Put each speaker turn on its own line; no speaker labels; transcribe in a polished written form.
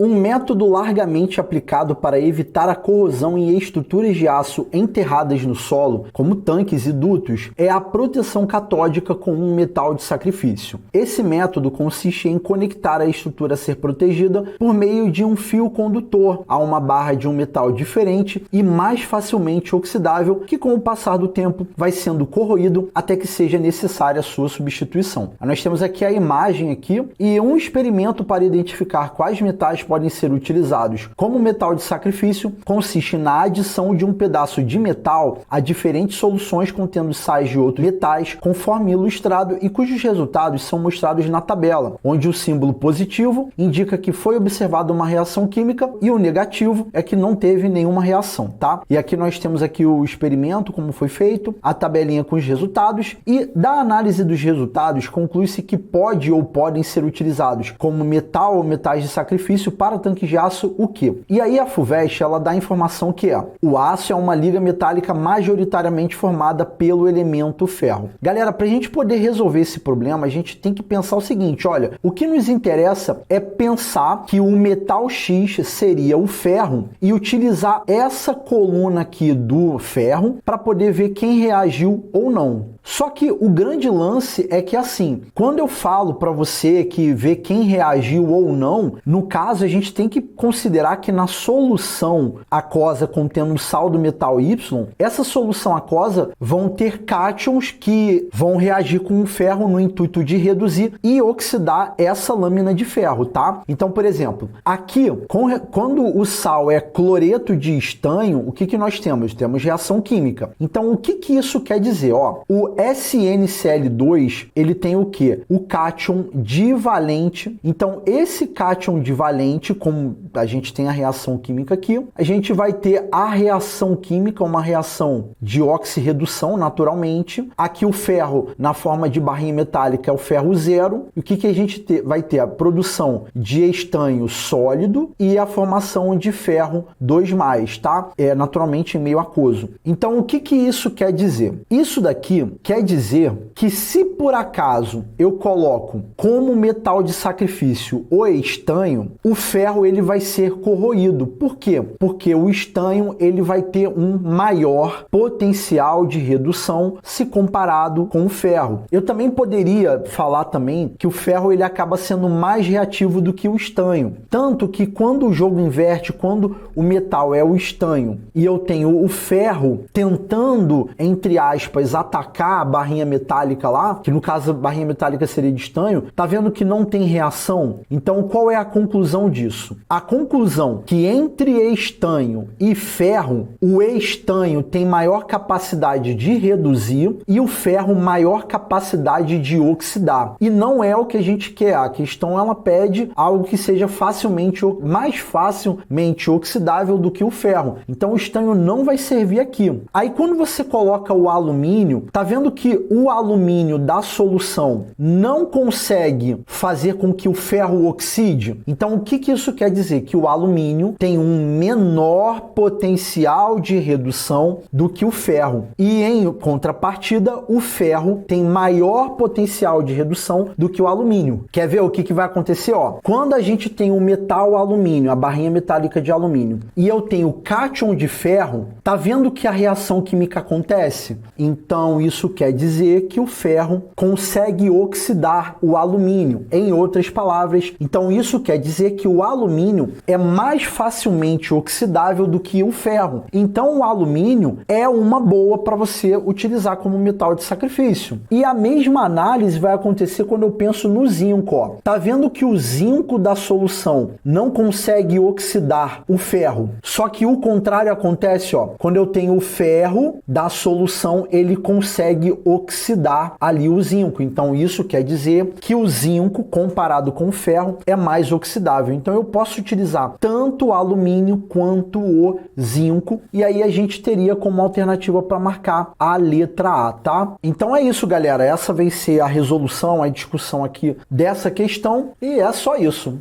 Um método largamente aplicado para evitar a corrosão em estruturas de aço enterradas no solo, como tanques e dutos, é a proteção catódica com um metal de sacrifício. Esse método consiste em conectar a estrutura a ser protegida por meio de um fio condutor a uma barra de um metal diferente e mais facilmente oxidável, que com o passar do tempo vai sendo corroído até que seja necessária a sua substituição. Nós temos aqui a imagem e um experimento para identificar quais metais podem ser utilizados como metal de sacrifício consiste na adição de um pedaço de metal a diferentes soluções contendo sais de outros metais, conforme ilustrado, e cujos resultados são mostrados na tabela, onde o símbolo positivo indica que foi observada uma reação química e o negativo é que não teve nenhuma reação, tá? E aqui nós temos aqui o experimento, como foi feito, a tabelinha com os resultados, e da análise dos resultados conclui-se que pode ou podem ser utilizados como metal ou metais de sacrifício para tanques de aço o quê? E aí a FUVEST, ela dá a informação que o aço é uma liga metálica majoritariamente formada pelo elemento ferro. Galera, para a gente poder resolver esse problema, a gente tem que pensar o seguinte, olha, o que nos interessa é pensar que o metal X seria o ferro e utilizar essa coluna aqui do ferro para poder ver quem reagiu ou não. Só que o grande lance é que assim, quando eu falo para você que vê quem reagiu ou não, no caso a gente tem que considerar que na solução aquosa contendo um sal do metal Y, essa solução aquosa vão ter cátions que vão reagir com o ferro no intuito de reduzir e oxidar essa lâmina de ferro, tá? Então, por exemplo, aqui, quando o sal é cloreto de estanho, o que nós temos? Temos reação química. Então, o que isso quer dizer? Ó, o SNCl2, ele tem o quê? O cátion divalente. Então, esse cátion divalente, como a gente tem a reação química aqui, a gente vai ter a reação química, uma reação de oxirredução, naturalmente. Aqui o ferro, na forma de barrinha metálica, é o ferro zero. E o que a gente vai ter? A produção de estanho sólido e a formação de ferro 2+, tá? Naturalmente em meio aquoso. Então, o que isso quer dizer? Isso daqui quer dizer que se por acaso eu coloco como metal de sacrifício o estanho, o ferro ele vai ser corroído. Por quê? Porque o estanho ele vai ter um maior potencial de redução se comparado com o ferro. Eu também poderia falar também que o ferro ele acaba sendo mais reativo do que o estanho. Tanto que quando o jogo inverte, quando o metal é o estanho e eu tenho o ferro tentando, entre aspas, atacar a barrinha metálica lá, que no caso a barrinha metálica seria de estanho, tá vendo que não tem reação? Então qual é a conclusão disso? A conclusão que entre estanho e ferro, o estanho tem maior capacidade de reduzir e o ferro maior capacidade de oxidar. E não é o que a gente quer. A questão ela pede algo que seja mais facilmente oxidável do que o ferro. Então o estanho não vai servir aqui. Aí quando você coloca o alumínio, tá vendo que o alumínio da solução não consegue fazer com que o ferro oxide? Então o que isso quer dizer? Que o alumínio tem um menor potencial de redução do que o ferro. E em contrapartida, o ferro tem maior potencial de redução do que o alumínio. Quer ver o que vai acontecer? Ó, quando a gente tem o metal alumínio, a barrinha metálica de alumínio, e eu tenho o cátion de ferro, tá vendo que a reação química acontece? Então isso quer dizer que o ferro consegue oxidar o alumínio. Em outras palavras, então isso quer dizer que o alumínio é mais facilmente oxidável do que o ferro. Então o alumínio é uma boa para você utilizar como metal de sacrifício. E a mesma análise vai acontecer quando eu penso no zinco. Ó. Tá vendo que o zinco da solução não consegue oxidar o ferro? Só que o contrário acontece, ó. Quando eu tenho o ferro da solução, ele consegue oxidar ali o zinco. Então isso quer dizer que o zinco, comparado com o ferro, é mais oxidável. Então eu posso utilizar tanto o alumínio quanto o zinco, e aí a gente teria como alternativa para marcar a letra A, tá? Então é isso, galera. Essa vai ser a resolução, a discussão aqui dessa questão, e é só isso.